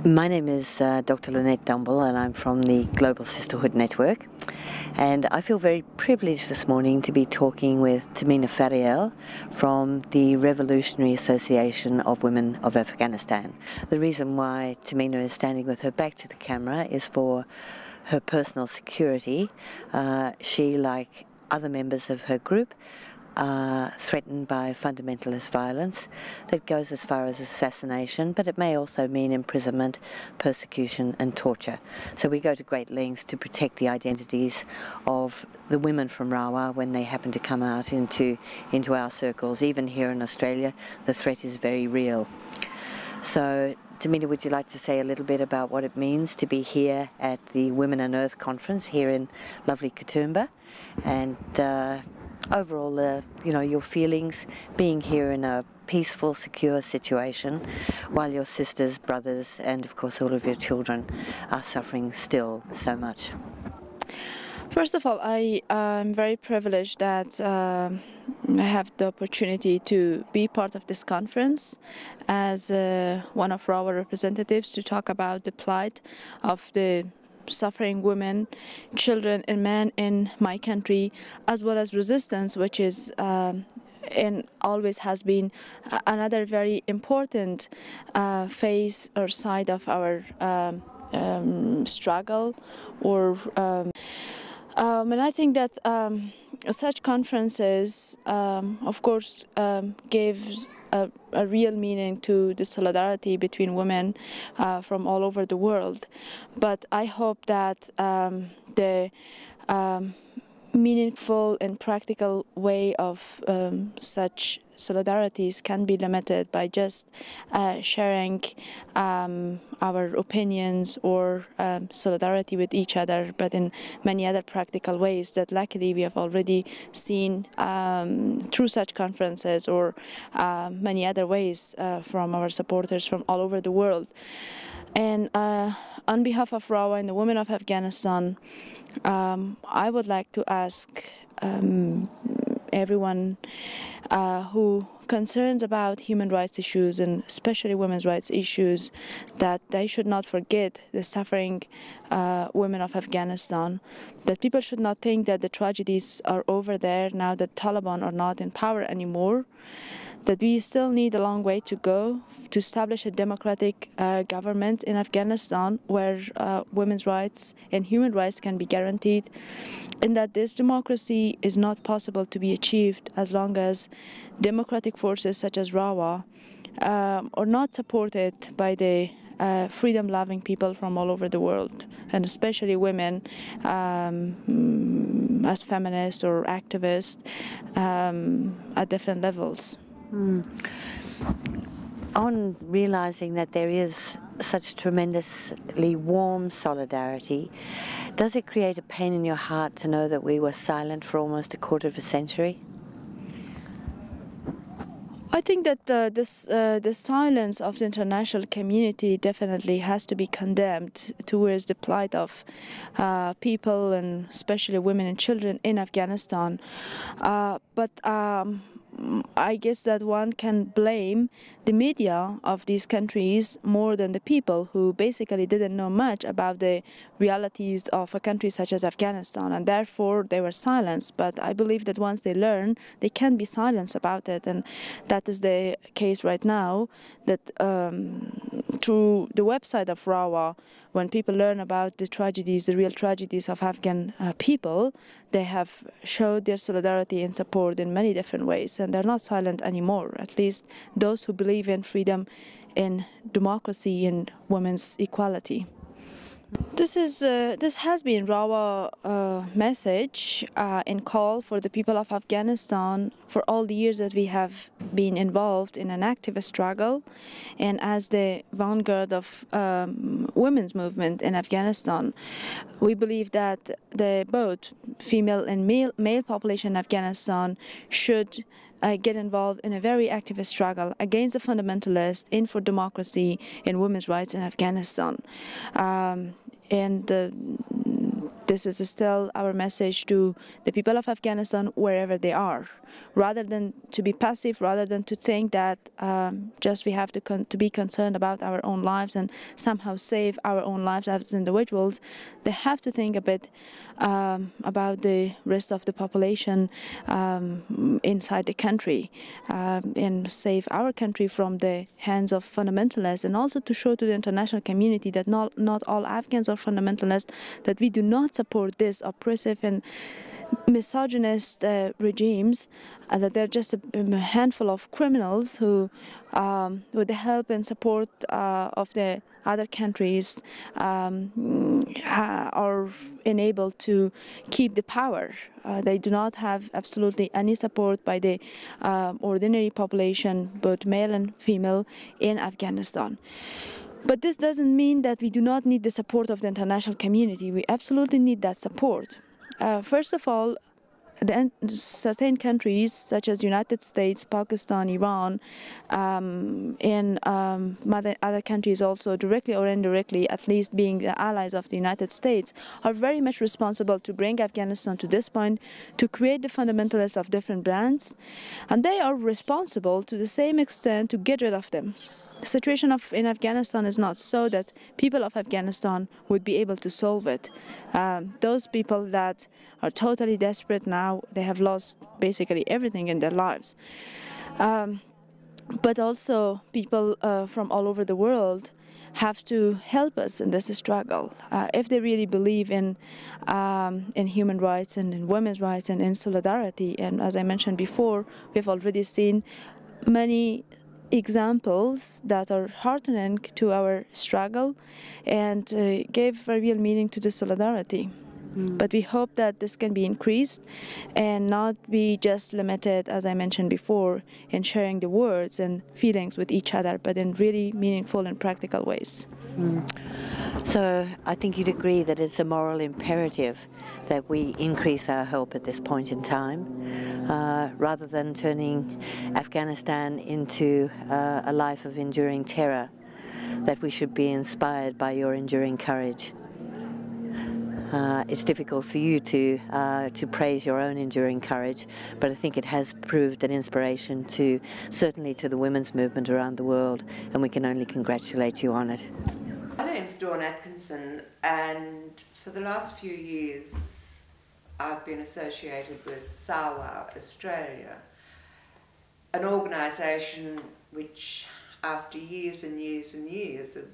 My name is Dr. Lynette Dumble, and I'm from the Global Sisterhood Network. And I feel very privileged this morning to be talking with Tamina Fariel from the Revolutionary Association of Women of Afghanistan. The reason why Tamina is standing with her back to the camera is for her personal security. She, like other members of her group, are threatened by fundamentalist violence that goes as far as assassination, but it may also mean imprisonment, persecution and torture. So we go to great lengths to protect the identities of the women from Rawa when they happen to come out into our circles. Even here in Australia, the threat is very real. So Tamina, would you like to say a little bit about what it means to be here at the Women on Earth conference here in lovely Katoomba, and overall, your feelings being here in a peaceful, secure situation while your sisters, brothers, and of course all of your children are suffering still so much? First of all, I am very privileged that I have the opportunity to be part of this conference as one of our representatives to talk about the plight of the suffering women, children and men in my country, as well as resistance, which is and always has been another very important phase or side of our struggle. And I think that such conferences, of course, gives a real meaning to the solidarity between women from all over the world. But I hope that the meaningful and practical way of such solidarities can be limited by just sharing our opinions or solidarity with each other, but in many other practical ways that luckily we have already seen through such conferences or many other ways from our supporters from all over the world. And on behalf of Rawa and the women of Afghanistan, I would like to ask everyone who concerns about human rights issues and especially women's rights issues that they should not forget the suffering women of Afghanistan, that people should not think that the tragedies are over there now that Taliban are not in power anymore, that we still need a long way to go to establish a democratic government in Afghanistan where women's rights and human rights can be guaranteed, and that this democracy is not possible to be achieved as long as democratic forces such as Rawa are not supported by the freedom-loving people from all over the world, and especially women as feminists or activists at different levels. On realizing that there is such tremendously warm solidarity, does it create a pain in your heart to know that we were silent for almost a quarter of a century? I think that the silence of the international community definitely has to be condemned towards the plight of people and especially women and children in Afghanistan. But I guess that one can blame the media of these countries more than the people who basically didn't know much about the realities of a country such as Afghanistan, and therefore they were silenced. But I believe that once they learn, they can be silenced about it, and that is the case right now, that through the website of Rawa, when people learn about the tragedies, the real tragedies of Afghan people, they have showed their solidarity and support in many different ways, and they're not silent anymore, at least those who believe in freedom, in democracy and women's equality. This has been Rawa message and call for the people of Afghanistan for all the years that we have been involved in an activist struggle, and as the vanguard of women's movement in Afghanistan, we believe that the both female and male population in Afghanistan should get involved in a very activist struggle against the fundamentalists and for democracy and women's rights in Afghanistan. And this is still our message to the people of Afghanistan wherever they are, rather than to be passive, rather than to think that just we have to be concerned about our own lives and somehow save our own lives as individuals. They have to think a bit about the rest of the population inside the country, and save our country from the hands of fundamentalists, and also to show to the international community that not all Afghans are fundamentalists, that we do not support this oppressive and misogynist regimes, that they're just a handful of criminals who, with the help and support of the other countries, are enabled to keep the power. They do not have absolutely any support by the ordinary population, both male and female, in Afghanistan. But this doesn't mean that we do not need the support of the international community. We absolutely need that support. First of all, certain countries such as United States, Pakistan, Iran, and other countries also, directly or indirectly, at least being the allies of the United States, are very much responsible to bring Afghanistan to this point, to create the fundamentalists of different brands, and they are responsible to the same extent to get rid of them. The situation in Afghanistan is not so that people of Afghanistan would be able to solve it. Those people that are totally desperate now, they have lost basically everything in their lives. But also people from all over the world have to help us in this struggle. If they really believe in human rights and in women's rights and in solidarity, and as I mentioned before, we've already seen many examples that are heartening to our struggle and gave a real meaning to the solidarity. But we hope that this can be increased and not be just limited, as I mentioned before, in sharing the words and feelings with each other, but in really meaningful and practical ways. So I think you'd agree that it's a moral imperative that we increase our help at this point in time, rather than turning Afghanistan into a life of enduring terror, that we should be inspired by your enduring courage. It's difficult for you to praise your own enduring courage, but I think it has proved an inspiration certainly to the women's movement around the world, and we can only congratulate you on it. My name's Dawn Atkinson, and for the last few years I've been associated with SAWA Australia, an organisation which, after years and years and years of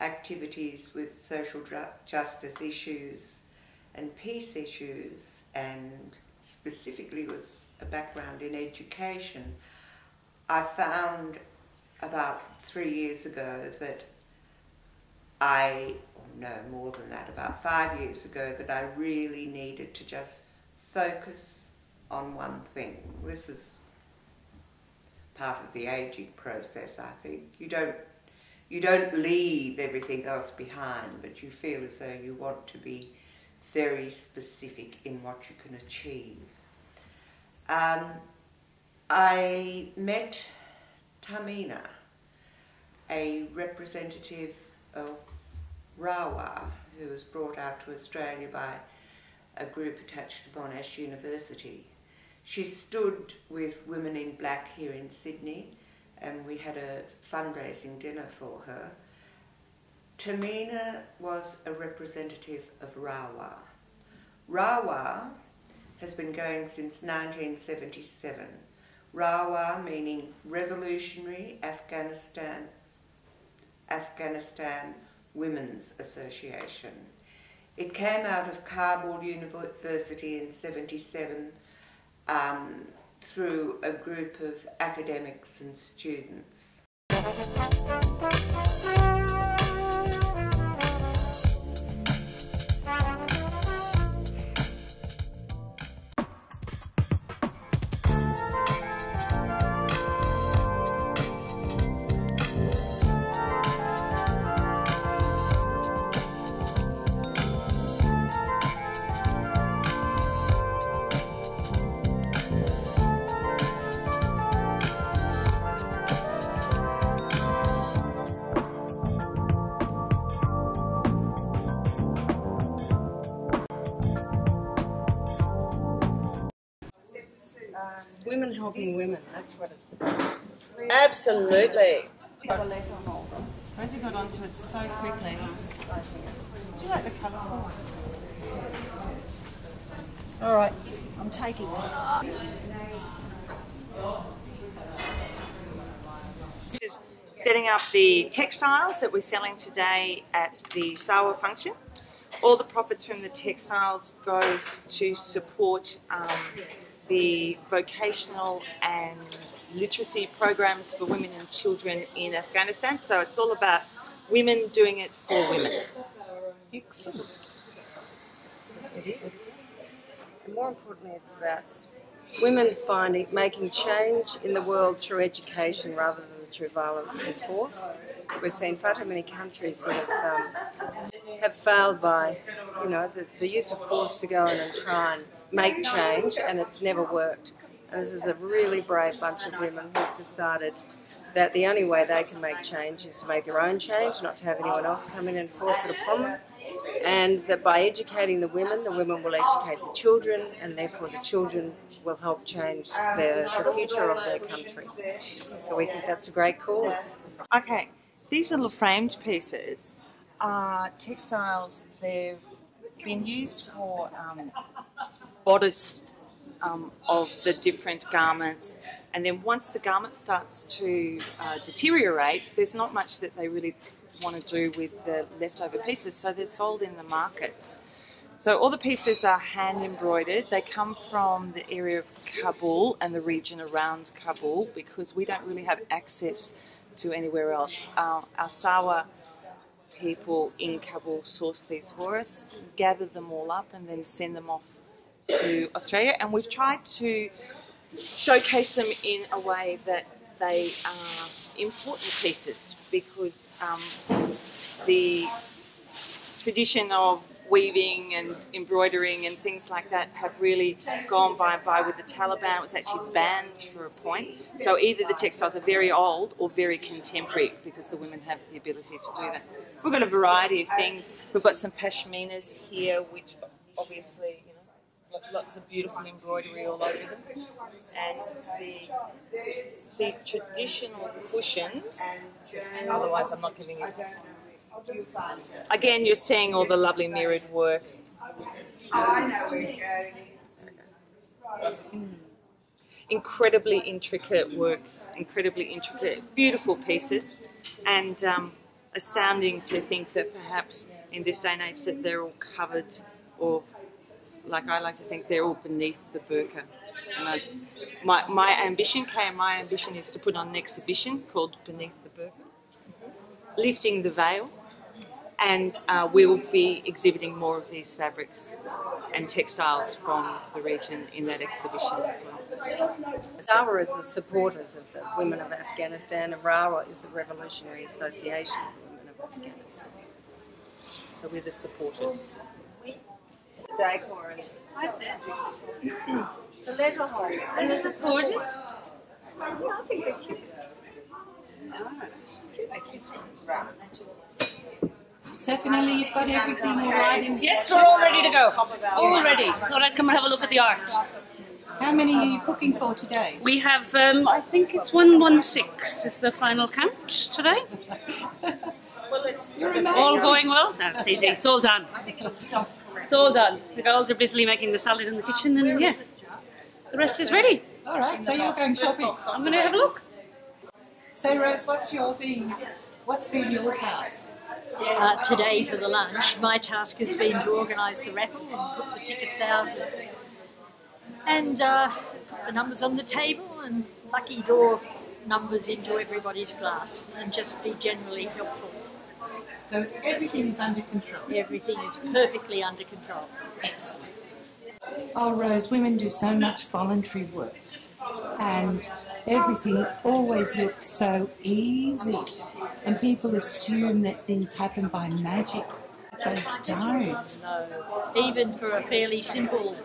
activities with social justice issues and peace issues, and specifically with a background in education, I found about 3 years ago that more than that, about 5 years ago, that I really needed to just focus on one thing. This is part of the aging process, I think. You don't leave everything else behind, but you feel as though you want to be very specific in what you can achieve. I met Tamina, a representative of RAWA, who was brought out to Australia by a group attached to Monash University. She stood with Women in Black here in Sydney, and we had a fundraising dinner for her. Tamina was a representative of RAWA. RAWA has been going since 1977. RAWA meaning Revolutionary Afghanistan Women's Association. It came out of Kabul University in 1977 through a group of academics and students. women helping women, that's what it's about. Absolutely. Rosie got onto it so quickly. Do you like the colourful? All right, I'm taking it. This is setting up the textiles that we're selling today at the SAWA function. All the profits from the textiles goes to support the vocational and literacy programs for women and children in Afghanistan. So it's all about women doing it for women. Excellent. It is. And more importantly, it's about women making change in the world through education rather than through violence and force. We've seen far too many countries that have failed by, you know, the use of force to go in and try and make change, and it's never worked. And this is a really brave bunch of women who've decided that the only way they can make change is to make their own change, not to have anyone else come in and force it upon them. And that by educating the women will educate the children, and therefore the children will help change the future of their country. So we think that's a great cause. Okay, these little framed pieces are textiles. They've been used for bodice of the different garments, and then once the garment starts to deteriorate, there's not much that they really want to do with the leftover pieces, so they're sold in the markets. So all the pieces are hand embroidered. They come from the area of Kabul and the region around Kabul, because we don't really have access to anywhere else. Our SAWA people in Kabul source these for us, gather them all up and then send them off to Australia, and we've tried to showcase them in a way that they are important pieces, because the tradition of weaving and embroidering and things like that have really gone by with the Taliban. It was actually banned for a point. So either the textiles are very old or very contemporary, because the women have the ability to do that. We've got a variety of things. We've got some pashminas here, which obviously, you know, lots of beautiful embroidery all over them. And the traditional cushions, otherwise I'm not giving you. Again, you're seeing all the lovely mirrored work. Incredibly intricate work, incredibly intricate, beautiful pieces, and astounding to think that perhaps in this day and age that they're all covered, or like I like to think, they're all beneath the burqa. And my ambition is to put on an exhibition called Beneath the Burqa, lifting the veil. And we will be exhibiting more of these fabrics and textiles from the region in that exhibition as well. SAWA is the supporters of the women of Afghanistan, and RAWA is the Revolutionary Association of the Women of Afghanistan. So we're the supporters. The decor and it's a letter hole. And the supporters? I think they're cute. Right. So, Finelli, you've got everything all right in the Yes, we're all ready to go. All ready. Thought I'd come and have a look at the art. How many are you cooking for today? We have, I think it's 116 is the final count today. You're amazing. All going well? No, it's easy. It's all done. It's all done. The girls are busily making the salad in the kitchen, and yeah, the rest is ready. All right, so you're going shopping. I'm going to have a look. So, Rose, what's been your task? Today for the lunch, my task has been to organise the raffle and put the tickets out and put the numbers on the table and lucky draw numbers into everybody's glass and just be generally helpful. So everything's under control? Everything is perfectly under control. Excellent. Oh, Rose, women do so much voluntary work and everything always looks so easy, and people assume that things happen by magic, but they don't. No. Even for a fairly simple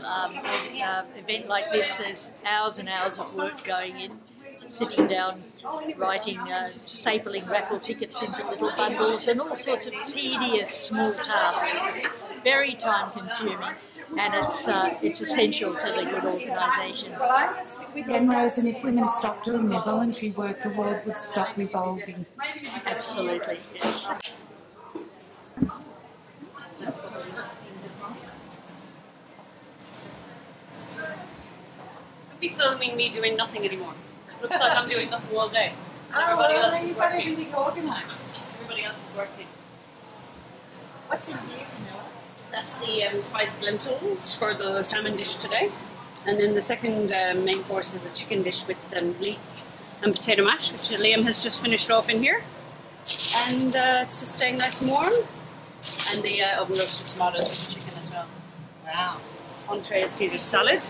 event like this, there's hours and hours of work going in, sitting down, writing, stapling raffle tickets into little bundles, and all sorts of tedious small tasks. It's very time consuming, and it's essential to the good organisation. Again, Rose, and if women stopped doing their voluntary work, the world would stop revolving. Absolutely, yes. Be filming me doing nothing anymore. Looks like I'm doing nothing all day. Everybody else is you've got working. everything organised. Everybody else is working. What's in here, Vanilla? That's the spiced lentils for the salmon dish today. And then the second main course is a chicken dish with leek and potato mash, which Liam has just finished off in here. And it's just staying nice and warm. And the oven roasted tomatoes with the chicken as well. Wow. Entree is Caesar salad.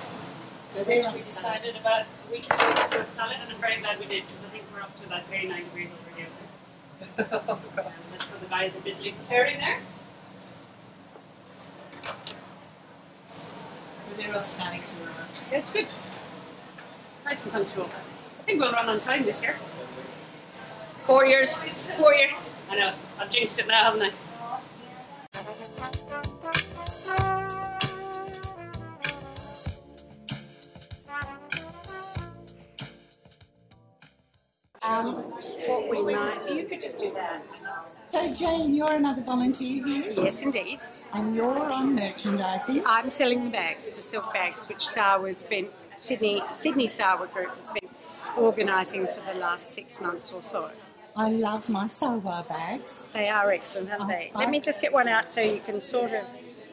So they're We decided about a week ago to do a salad, and I'm very glad we did, because I think we're up to about 39 degrees over here. That's what the guys are busily preparing there. So they're all starting to run. Yeah, it's good. Nice and punctual. I think we'll run on time this year. 4 years. 4 years. I know. I've jinxed it now, haven't I? What we might, you could just do that. So Jane, you're another volunteer here? Yes, indeed. And you're on merchandising? I'm selling the bags, the silk bags, which SAWA's been, Sydney SAWA group has been organising for the last 6 months or so. I love my SAWA bags. They are excellent, aren't they? Let me just get one out so you can sort of,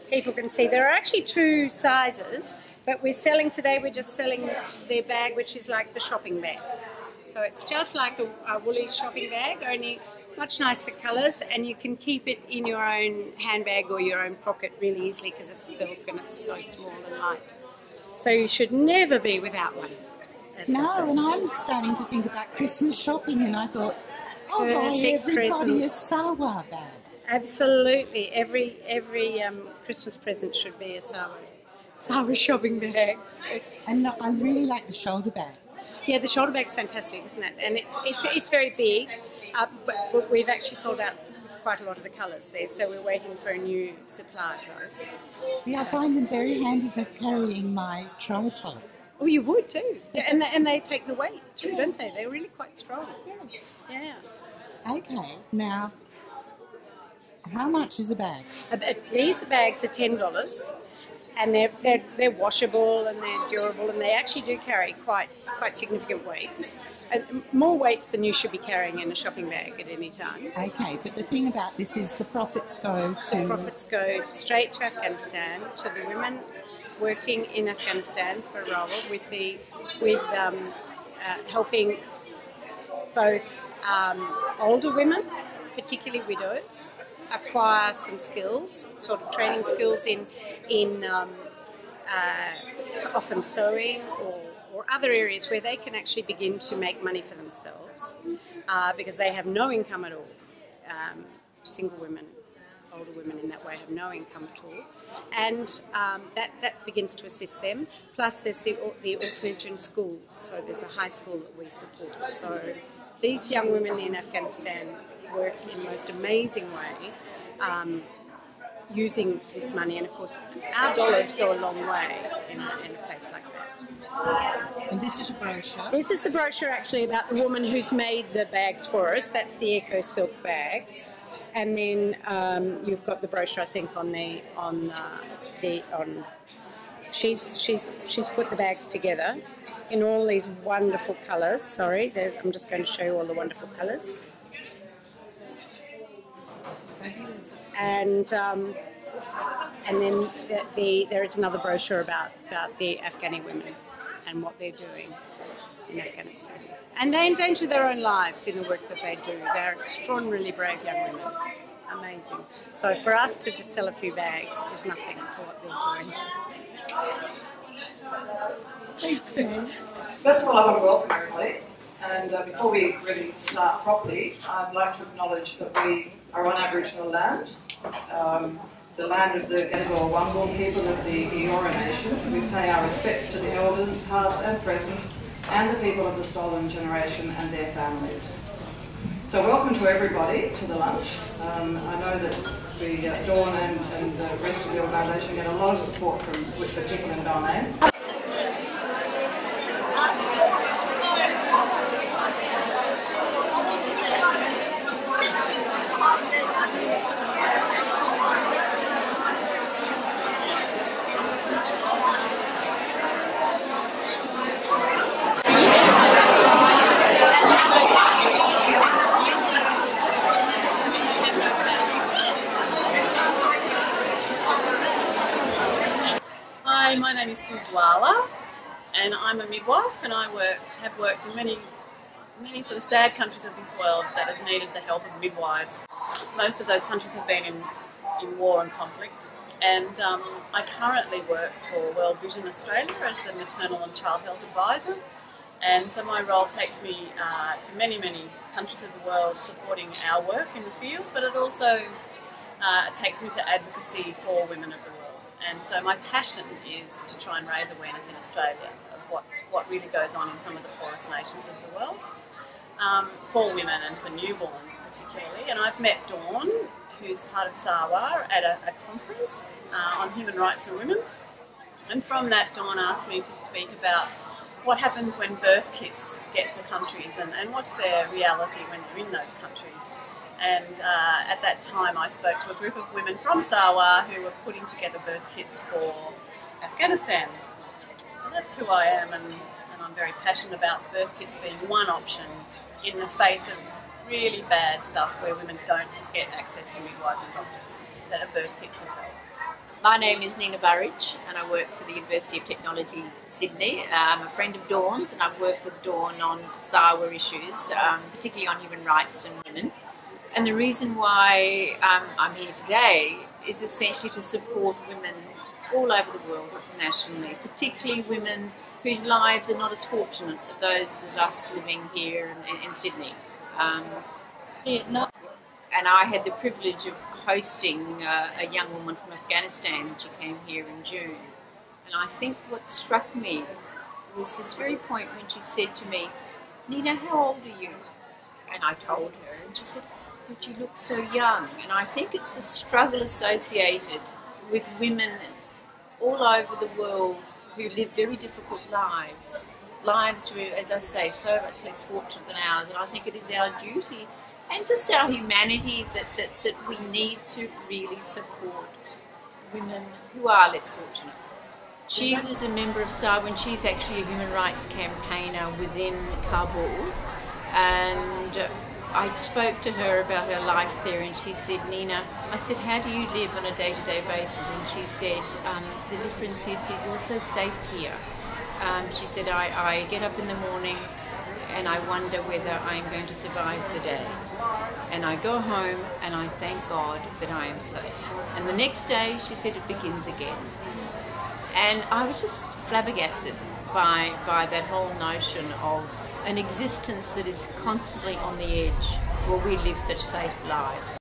people can see. There are actually 2 sizes, but we're selling today, we're just selling their bag, which is like the shopping bag. So it's just like a Woolies shopping bag, only much nicer colours, and you can keep it in your own handbag or your own pocket really easily because it's silk and it's so small and light. So you should never be without one. No, and I'm starting to think about Christmas shopping, and I thought, I'll buy everybody a SAWA bag. Absolutely, every Christmas present should be a SAWA shopping bag. And I really like the shoulder bag. Yeah, the shoulder bag's fantastic, isn't it? And it's very big, but we've actually sold out quite a lot of the colours there, so we're waiting for a new supply of those. Yeah, I find them very handy for carrying my tripod. Oh, you would too. Yeah, and they take the weight too, don't they? They're really quite strong. Yeah. Okay, now, how much is a bag? These bags are $10. And they're washable and they're durable, and they actually do carry quite significant weights. More weights than you should be carrying in a shopping bag at any time. Okay, but the thing about this is the profits go to... The profits go straight to Afghanistan, to the women working in Afghanistan for RAWA with helping both older women, particularly widows, acquire some skills, sort of training skills in often sewing or other areas where they can actually begin to make money for themselves because they have no income at all. Single women, older women in that way have no income at all, and that begins to assist them. Plus there's the orphanage and schools, so there's a high school that we support. So these young women in Afghanistan work in the most amazing way using this money, and of course our dollars go a long way in a place like that. And this is a brochure? This is the brochure actually about the woman who's made the bags for us. That's the Eco Silk bags. And then you've got the brochure, I think, she's put the bags together in all these wonderful colours. Sorry, I'm just going to show you all the wonderful colours. And then there is another brochure about the Afghani women and what they're doing in Afghanistan. And they endanger their own lives in the work that they do. They're extraordinarily brave young women. Amazing. So for us to just sell a few bags is nothing to what they're doing. Thanks, Dan. First of all, I want to welcome everybody. And before we really start properly, I'd like to acknowledge that we are on Aboriginal land, the land of the Gadigal Wangal people of the Eora Nation. We pay our respects to the elders, past and present, and the people of the stolen generation and their families. So welcome to everybody to the lunch. I know that Dawn and the rest of the organisation get a lot of support from the people in Brisbane. name is Sue Dwala, and I'm a midwife, and I have worked in many sort of sad countries of this world that have needed the help of midwives. Most of those countries have been in war and conflict, and I currently work for World Vision Australia as the maternal and child health advisor, and so my role takes me to many countries of the world supporting our work in the field, but it also takes me to advocacy for women of the world. And so my passion is to try and raise awareness in Australia of what really goes on in some of the poorest nations of the world, for women and for newborns particularly. And I've met Dawn, who's part of SAWA, at a conference on human rights and women. And from that, Dawn asked me to speak about what happens when birth kits get to countries and what's their reality when they're in those countries. And at that time I spoke to a group of women from SAWA who were putting together birth kits for Afghanistan. So that's who I am, and I'm very passionate about birth kits being one option in the face of really bad stuff where women don't get access to midwives and doctors, that a birth kit can help. My name is Nina Burridge and I work for the University of Technology, Sydney. I'm a friend of Dawn's, and I've worked with Dawn on SAWA issues, particularly on human rights and women. And the reason why I'm here today is essentially to support women all over the world internationally, particularly women whose lives are not as fortunate as those of us living here in Sydney. And I had the privilege of hosting a young woman from Afghanistan when she came here in June. And I think what struck me was this very point when she said to me, "Nina, how old are you?" And I told her, and she said, "But you look so young." And I think it's the struggle associated with women all over the world who live very difficult lives who, as I say, so much less fortunate than ours. And I think it is our duty and just our humanity that we need to really support women who are less fortunate. She was a member of SAWA, and she's actually a human rights campaigner within Kabul. And I spoke to her about her life there, and she said, "Nina," I said, "how do you live on a day-to-day basis?" And she said, "The difference is you're so safe here." She said, I get up in the morning and I wonder whether I'm going to survive the day. And I go home and I thank God that I am safe. And the next day, she said, it begins again. And I was just flabbergasted by that whole notion of an existence that is constantly on the edge, where we live such safe lives.